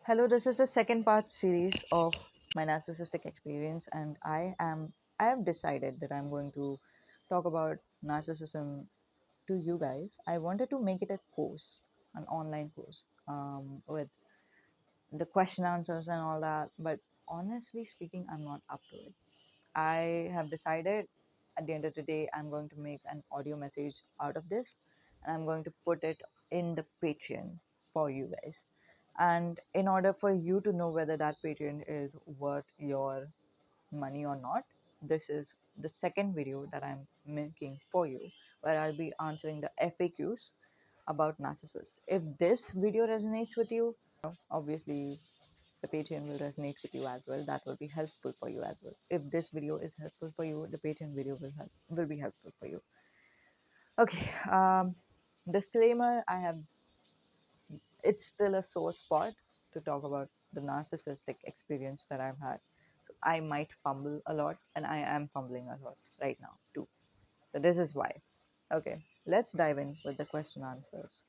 Hello, this is the second part series of my narcissistic experience, and I have decided that I'm going to talk about narcissism to you guys. I wanted to make it a course, an online course, with the question answers and all that. But honestly speaking, I'm not up to it. I have decided at the end of the day, I'm going to make an audio message out of this, and I'm going to put it in the Patreon for you guys. And in order for you to know whether that Patreon is worth your money or not, this is the second video that I'm making for you, where I'll be answering the FAQs about narcissist. If this video resonates with you, obviously the Patreon will resonate with you as well. That will be helpful for you as well. If this video is helpful for you, the Patreon video will be helpful for you. Okay. Disclaimer: I have it's still a sore spot to talk about the narcissistic experience that I've had. So I might fumble a lot, and I am fumbling a lot right now too. So this is why. Okay, let's dive in with the question answers.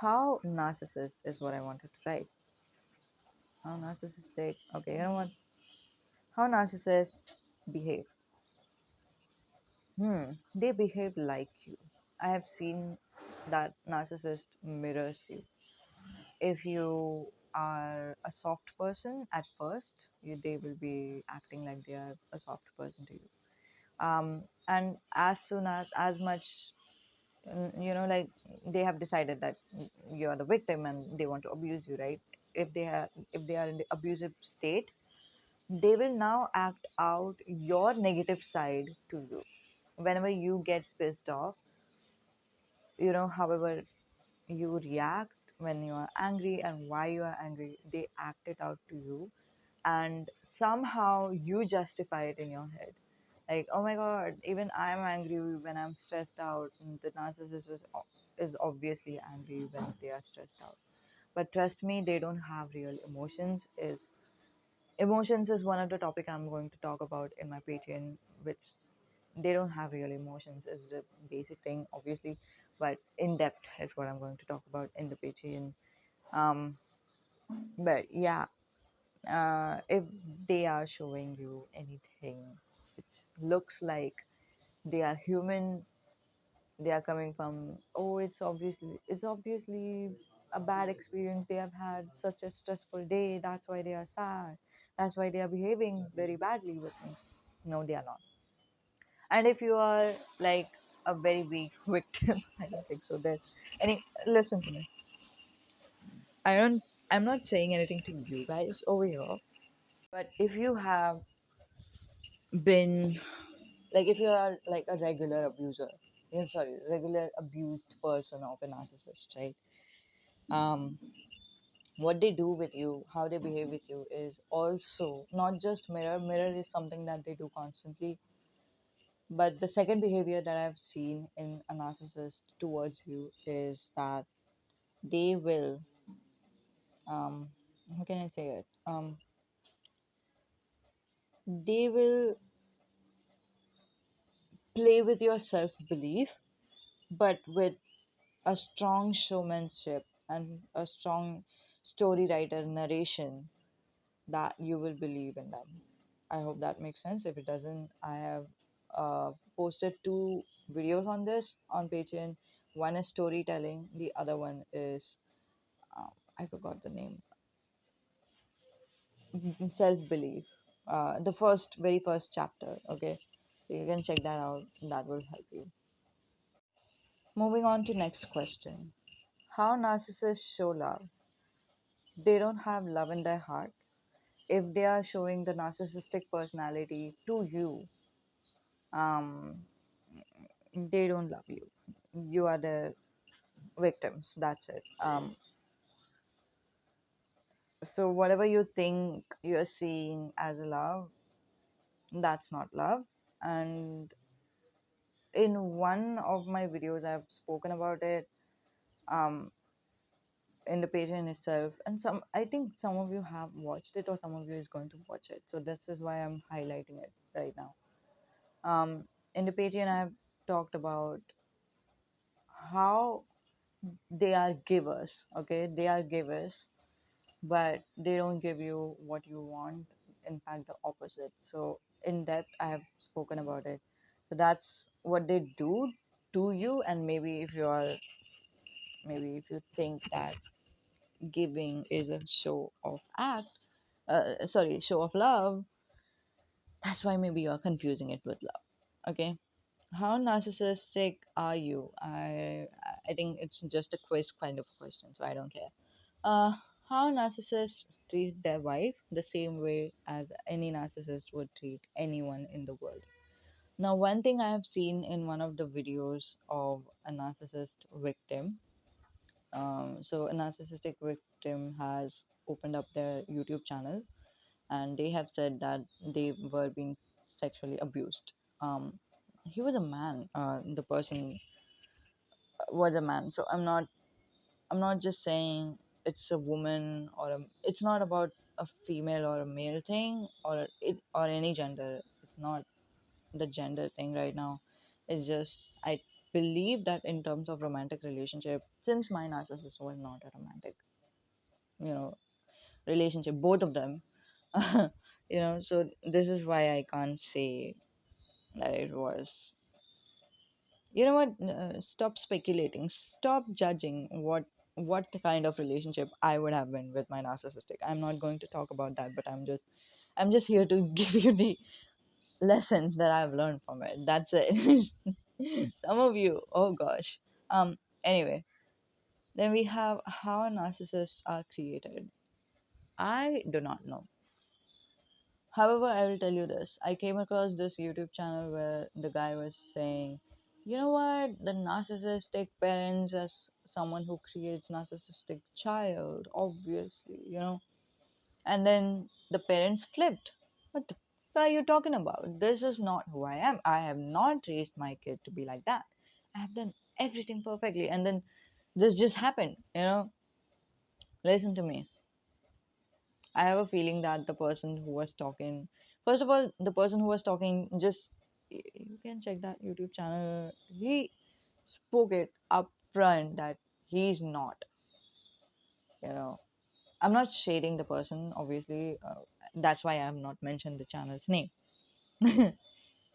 How narcissist is what I wanted to write. How narcissistic? Okay, you know what? How narcissists behave. They behave like you. I have seen that narcissist mirrors you. If you are a soft person at first, they will be acting like they are a soft person to you. And as soon as much, like they have decided that you are the victim and they want to abuse you, right? If they are in the abusive state, they will now act out your negative side to you. Whenever you get pissed off, however you react when you are angry and why you are angry, they act it out to you, and somehow you justify it in your head, like, oh my god, even I'm angry when I'm stressed out. And the narcissist is obviously angry when they are stressed out, but trust me, they don't have real emotions is one of the topic I'm going to talk about in my Patreon, which they don't have real emotions is the basic thing, obviously, but in depth is what I'm going to talk about in the Patreon. um but yeah, if they are showing you anything which looks like they are human, they are coming from, oh, it's obviously a bad experience, they have had such a stressful day, that's why they are sad, that's why they are behaving very badly with me. No, they are not. And if you are like a very weak victim, I don't think so that any listen to me. I'm not saying anything to you guys over here, but if you have been, like, if you are like a regular abuser, sorry, regular abused person of a narcissist, right? um what they do with you, how they behave with you, is also not just mirror is something that they do constantly, but the second behavior that I've seen in a narcissist towards you is that they will, how can I say it, they will play with your self belief, but with a strong showmanship and a strong story writer narration that you will believe in them. I hope that makes sense. If it doesn't, I have posted two videos on this on Patreon. One is storytelling, the other one is, I forgot the name, self belief. The very first chapter. Okay, so you can check that out. That will help you. Moving on to next question. How narcissists show love. They don't have love in their heart. If they are showing the narcissistic personality to you, um, they don't love you. You are the victims. That's it. So whatever you think you're seeing as a love, that's not love. And in one of my videos, I've spoken about it. Um, in the Patreon itself, and I think some of you have watched it, or some of you is going to watch it. So this is why I'm highlighting it right now. In the Patreon, I've talked about how they are givers. Okay, they are givers, but they don't give you what you want. In fact, the opposite. So in depth, I have spoken about it. So that's what they do to you. And maybe if you think that giving is a show of show of love, that's why maybe you're confusing it with love. Okay. How narcissistic are you? I think it's just a quiz kind of question, so I don't care. Uh, how narcissists treat their wife the same way as any narcissist would treat anyone in the world. Now, one thing I have seen in one of the videos of a narcissist victim. So a narcissistic victim has opened up their YouTube channel, and they have said that they were being sexually abused. He was a man. The person was a man. So I'm not just saying it's a woman it's not about a female or a male thing or any gender. It's not the gender thing right now. It's just I believe that in terms of romantic relationship, since my narcissist was not a romantic, you know, relationship, both of them, so this is why I can't say that it was. You know what? Stop speculating. Stop judging what the kind of relationship I would have been with my narcissistic. I'm not going to talk about that, but I'm just here to give you the lessons that I've learned from it. That's it. Some of you, oh gosh. Anyway, then we have how narcissists are created. I do not know. However, I will tell you this. I came across this YouTube channel where the guy was saying, you know what, the narcissistic parents as someone who creates narcissistic child, obviously, and then the parents flipped. What the f- are you talking about? This is not who I am. I have not raised my kid to be like that. I have done everything perfectly. And then this just happened. Listen to me. I have a feeling that the person who was talking, first of all, the person who was talking, you can check that YouTube channel. He spoke it up front that he's not, you know. I'm not shading the person, obviously. That's why I have not mentioned the channel's name.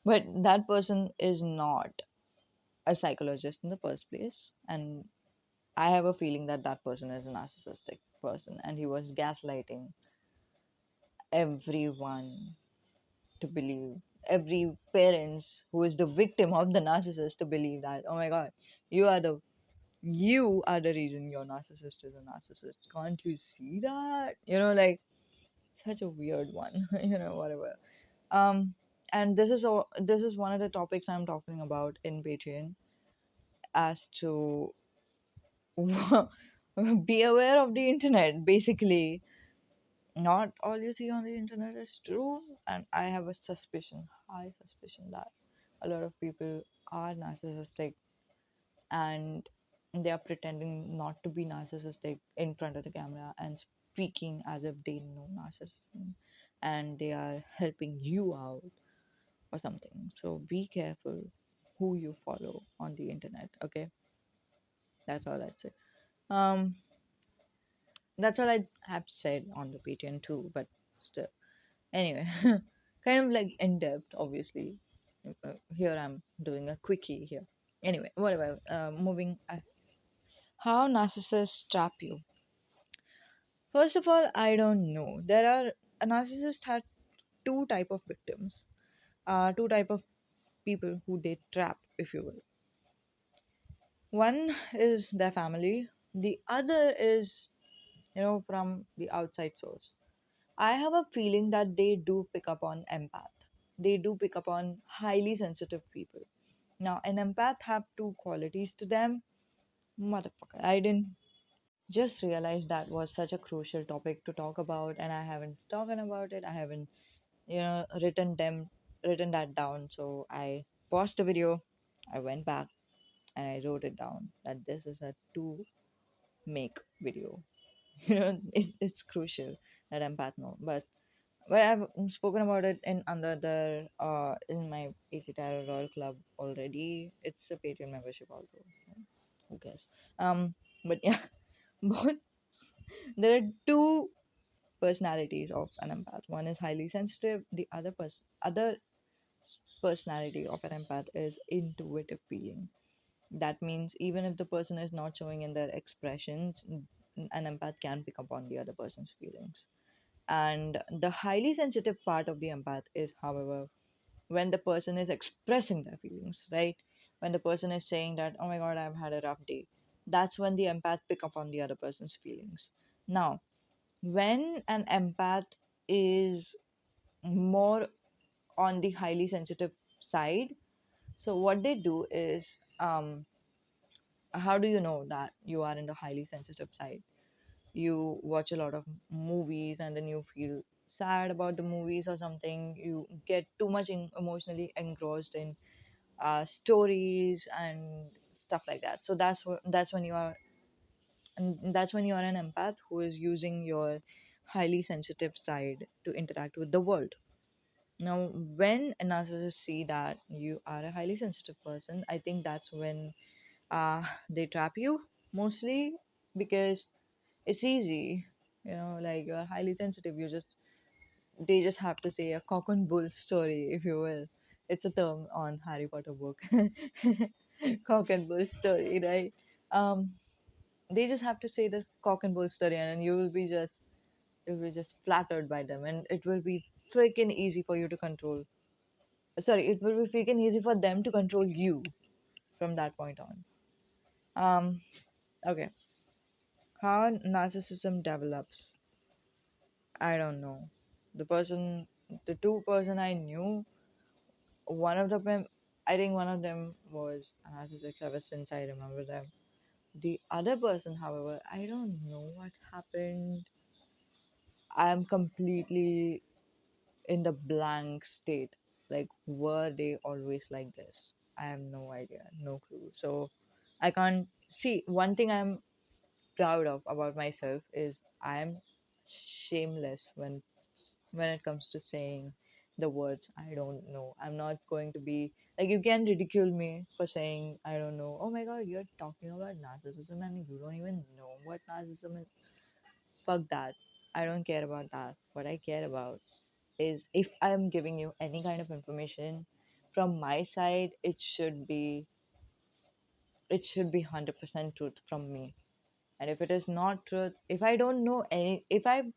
But that person is not a psychologist in the first place. And I have a feeling that that person is a narcissistic person and he was gaslighting everyone to believe, every parents who is the victim of the narcissist to believe that, oh my god, you are the reason your narcissist is a narcissist. Can't you see that? Like such a weird one. Whatever. And this is one of the topics I'm talking about in Patreon, as to be aware of the internet. Basically, not all you see on the internet is true, and I have a high suspicion that a lot of people are narcissistic, and they are pretending not to be narcissistic in front of the camera and speaking as if they know narcissism, and they are helping you out or something. So be careful who you follow on the internet. Okay, that's all I'd say. um that's all I have said on the Patreon too, but still. Anyway, kind of like in depth, obviously. Here I'm doing a quickie here. Anyway, whatever. Moving. How narcissists trap you? First of all, I don't know. There are a narcissist had two type of victims. Two type of people who they trap, if you will. One is their family. The other is from the outside source. I have a feeling that they do pick up on empath. They do pick up on highly sensitive people. Now, an empath have two qualities to them. Motherfucker, I didn't just realize that was such a crucial topic to talk about, and I haven't talked about it. I haven't, written that down. So I paused the video. I went back and I wrote it down that this is a to make video. It's crucial that empath know, but I've spoken about it in another in my easyytarott Royal Club already. It's a Patreon membership also. Who cares? But yeah, both. There are two personalities of an empath. One is highly sensitive. The other personality of an empath is intuitive feeling. That means even if the person is not showing in their expressions, an empath can pick up on the other person's feelings. And the highly sensitive part of the empath is, however, when the person is expressing their feelings, right? When the person is saying that, oh my god, I've had a rough day, that's when the empath pick up on the other person's feelings. Now, when an empath is more on the highly sensitive side, so what they do is, how do you know that you are in the highly sensitive side? You watch a lot of movies and then you feel sad about the movies or something. You get too much emotionally engrossed in stories and stuff like that. So that's when you are an empath who is using your highly sensitive side to interact with the world. Now, when a narcissist see that you are a highly sensitive person, I think that's when they trap you mostly, because it's easy, like you're highly sensitive. They just have to say a cock and bull story, if you will. It's a term on Harry Potter book. Cock and bull story, right? Um, they just have to say the cock and bull story, and then you will be just flattered by them, and it will be freaking easy for you to control. Sorry, it will be freaking easy for them to control you from that point on. Okay, how narcissism develops, I don't know. The two person I knew, one of them, I think one of them was a narcissist ever since I remember them. The other person, however, I don't know what happened. I'm completely in the blank state. Like, were they always like this? I have no idea, no clue. So I can't see. One thing I'm proud of about myself is I'm shameless when it comes to saying the words I don't know. I'm not going to be like, you can ridicule me for saying I don't know. Oh my god, you're talking about narcissism and you don't even know what narcissism is. Fuck that. I don't care about that. What I care about is, if I'm giving you any kind of information from my side, it should be 100% truth from me. And if it is not truth, if I don't know any, if I'm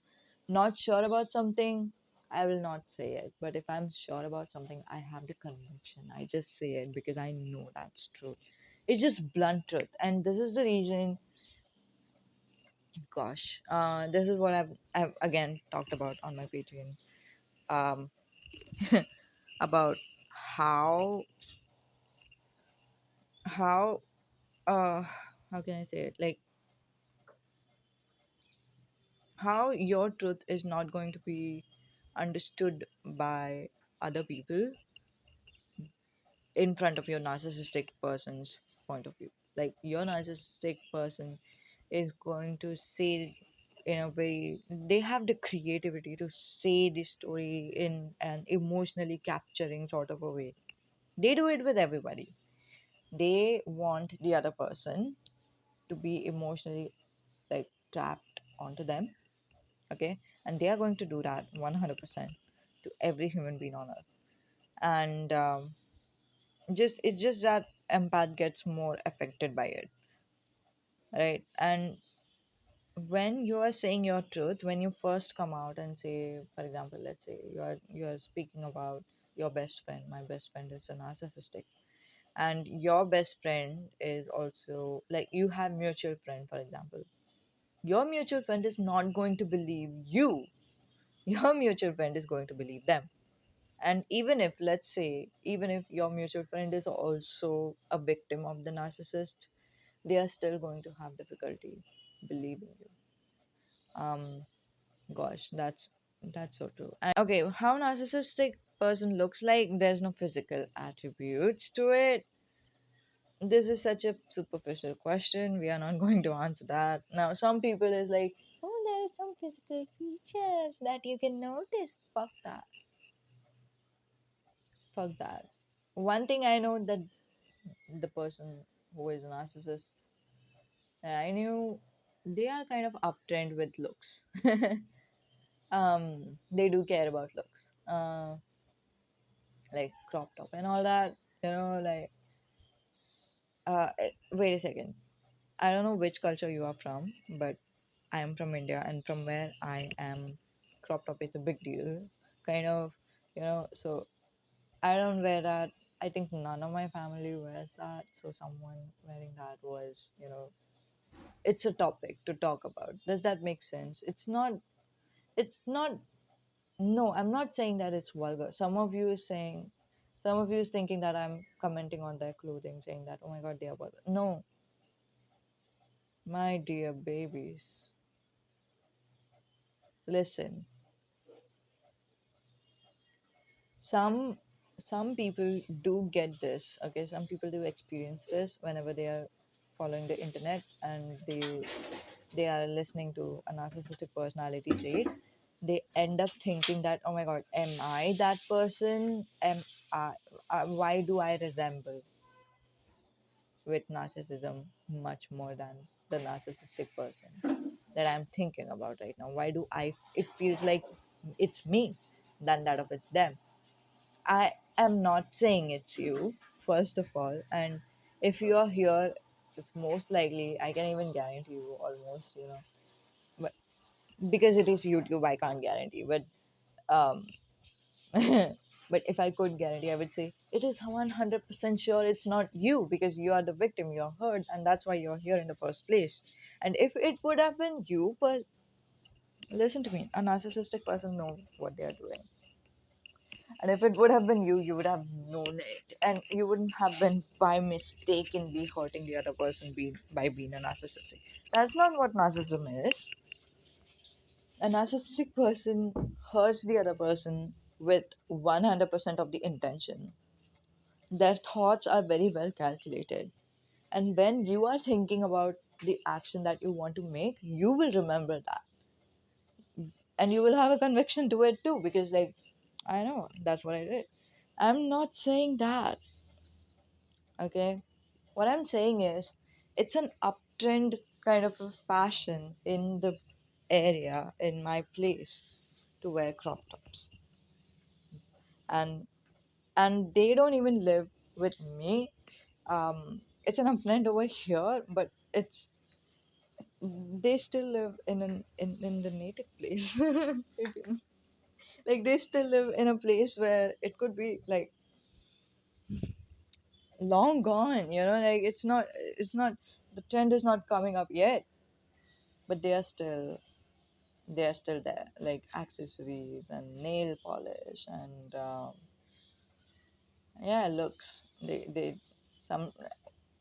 not sure about something, I will not say it. But if I'm sure about something, I have the conviction, I just say it because I know that's true. It's just blunt truth. And this is the reason, gosh, this is what I've again talked about on my Patreon, um about how how uh how can I say it, like, how your truth is not going to be understood by other people in front of your narcissistic person's point of view. Like, your narcissistic person is going to say in a way, they have the creativity to say the story in an emotionally capturing sort of a way. They do it with everybody. They want the other person to be emotionally, like, trapped onto them. Okay, and they are going to do that 100% to every human being on earth. And just it's just that empath gets more affected by it, right? And when you are saying your truth, when you first come out and say, for example, let's say you are speaking about your best friend. My best friend is a narcissistic, and your best friend is also, like, you have mutual friend, for example. Your mutual friend is not going to believe you. Your mutual friend is going to believe them. And even if, let's say, even if your mutual friend is also a victim of the narcissist, they are still going to have difficulty believing you. um Gosh, that's so true. And okay, how narcissistic person looks like, there's no physical attributes to it. This is such a superficial question. We are not going to answer that. Now, some people is like, oh, there are some physical features that you can notice. Fuck that. Fuck that. One thing I know, that the person who is a narcissist, and I knew they are kind of uptrend with looks. They do care about looks, like crop top and all that. Like wait a second. I don't know which culture you are from, but I am from India, and from where I am, crop top is a big deal. Kind of, so I don't wear that. I think none of my family wears that. So someone wearing that was, it's a topic to talk about. Does that make sense? It's not, no, I'm not saying that it's vulgar. Some of you is thinking that I'm commenting on their clothing, saying that, oh my God, they are vulgar. No, my dear babies, listen. some some people do get this. Okay, some people do experience this whenever they are following the internet, and they are listening to a narcissistic personality trait. They end up thinking that, oh my God, am I that person? Am I, why do I resemble with narcissism much more than the narcissistic person that I'm thinking about right now? Why do I, it feels like it's me than that of it's them. I am not saying it's you, first of all. And if you are here, it's most likely, I can even guarantee you almost, but because it is YouTube, I can't guarantee. But um, but if I could guarantee, I would say it is 100% sure it's not you, because you are the victim, you're hurt, and that's why you're here in the first place. And if it would have been you, but listen to me, a narcissistic person knows what they are doing. And if it would have been you, you would have known it. And you wouldn't have been by mistakenly hurting the other person by being a narcissistic. That's not what narcissism is. A narcissistic person hurts the other person with 100% of the intention. Their thoughts are very well calculated. And when you are thinking about the action that you want to make, you will remember that. And you will have a conviction to it too, because, like, I know that's what I did. I'm not saying that. Okay, what I'm saying is, it's an uptrend kind of a fashion in the area, in my place, to wear crop tops. And and they don't even live with me. It's an uptrend over here, but it's they still live in the native place. If you know. Like, they still live in a place where it could be like long gone, like it's not the trend is not coming up yet, but they are still there, like accessories and nail polish and yeah, looks. They some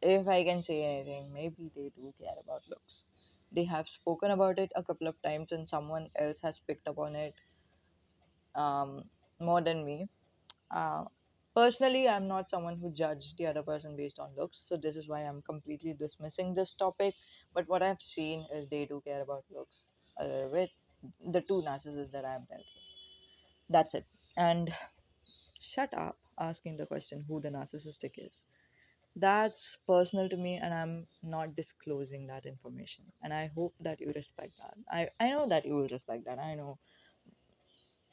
If I can say anything, maybe they do care about looks. They have spoken about it a couple of times, and someone else has picked up on it um, more than me. uh, Personally, I'm not someone who judge the other person based on looks, so this is why I'm completely dismissing this topic. But what I've seen is they do care about looks with the two narcissists that I've dealt with. That's it. And shut up asking the question who the narcissistic is. That's personal to me, and I'm not disclosing that information. And I hope that you respect that. I know that you will respect that. I know.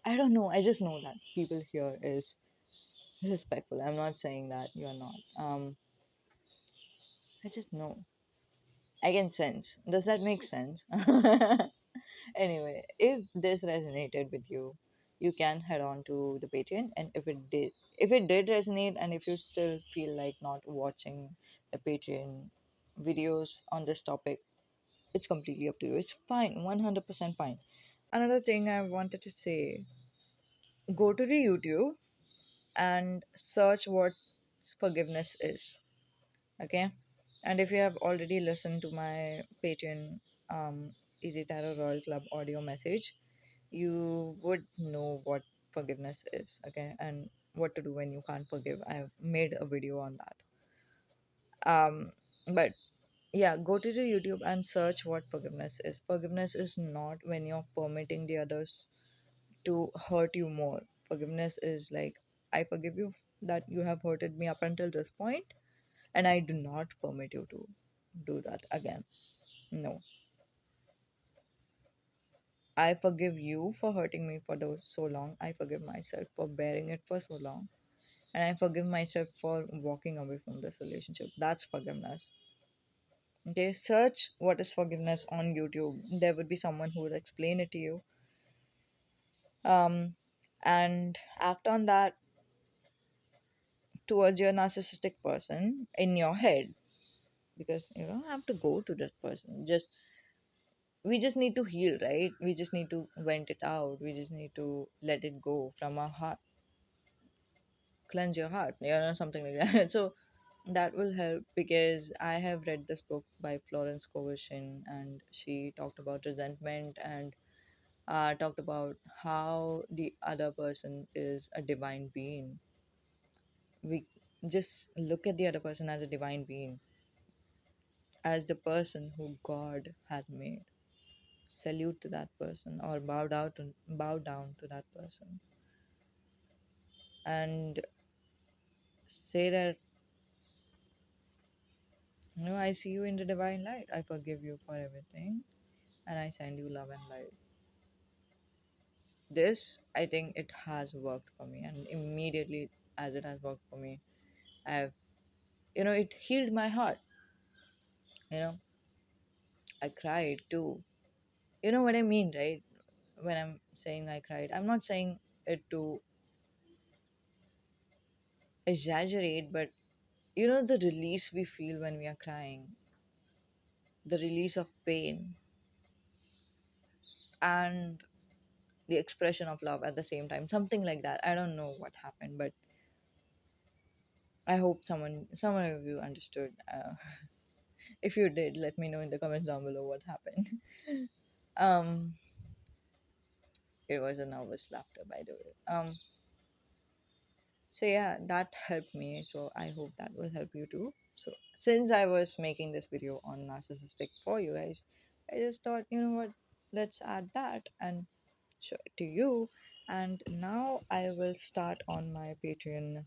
I don't know. I just know that people here is respectful. I'm not saying that you're not. I just know. I can sense. Does that make sense? Anyway, if this resonated with you, you can head on to the Patreon. And if it did resonate, and if you still feel like not watching the Patreon videos on this topic, it's completely up to you. It's fine, 100% fine. Another thing I wanted to say, go to the YouTube and search what forgiveness is. Okay, and if you have already listened to my Patreon Easy Tarot Royal Club audio message, you would know what forgiveness is. Okay, and what to do when you can't forgive. I've made a video on that. But yeah, go to the YouTube and search what forgiveness is. Forgiveness is not when you're permitting the others to hurt you more. Forgiveness is like, I forgive you that you have hurted me up until this point, and I do not permit you to do that again. No. I forgive you for hurting me for so long. I forgive myself for bearing it for so long. And I forgive myself for walking away from this relationship. That's forgiveness. Okay, search what is forgiveness on YouTube. There would be someone who will explain it to you. Um, and act on that towards your narcissistic person in your head, because you don't have to go to that person. Just we just need to heal, right? We just need to vent it out. We just need to let it go from our heart, cleanse your heart, something like that. So that will help, because I have read this book by Florence Kovashin, and she talked about resentment, and talked about how the other person is a divine being. We just look at the other person as a divine being, as the person who God has made. Salute to that person, or bow down to that person, and say that, I see you in the divine light. I forgive you for everything, and I send you love and light. This, I think, it has worked for me, and immediately as it has worked for me, I've, it healed my heart. You know, I cried too. You know what I mean, right? When I'm saying I cried, I'm not saying it to exaggerate, but the release we feel when we are crying, the release of pain, and the expression of love at the same time, something like that. I don't know what happened, but I hope someone of you understood. If you did, let me know in the comments down below what happened. um it was a nervous laughter, by the way. So yeah, that helped me, so I hope that will help you too. So since I was making this video on narcissistic for you guys, I just thought, what, let's add that and show it to you. And now I will start on my Patreon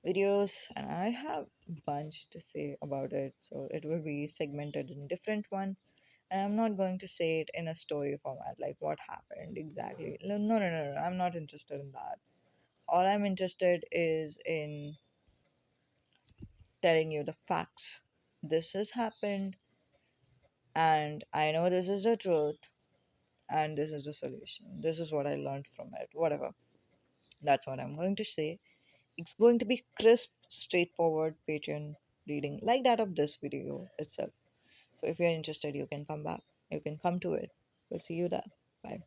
videos, and I have a bunch to say about it, so it will be segmented in different ones. And I'm not going to say it in a story format, like what happened exactly. No, no, no, no, no, I'm not interested in that. All I'm interested is in telling you the facts. This has happened, and I know this is the truth, and this is the solution. This is what I learned from it. Whatever. That's what I'm going to say. It's going to be crisp, straightforward Patreon reading, like that of this video itself. So if you're interested, you can come back. You can come to it. We'll see you there. Bye.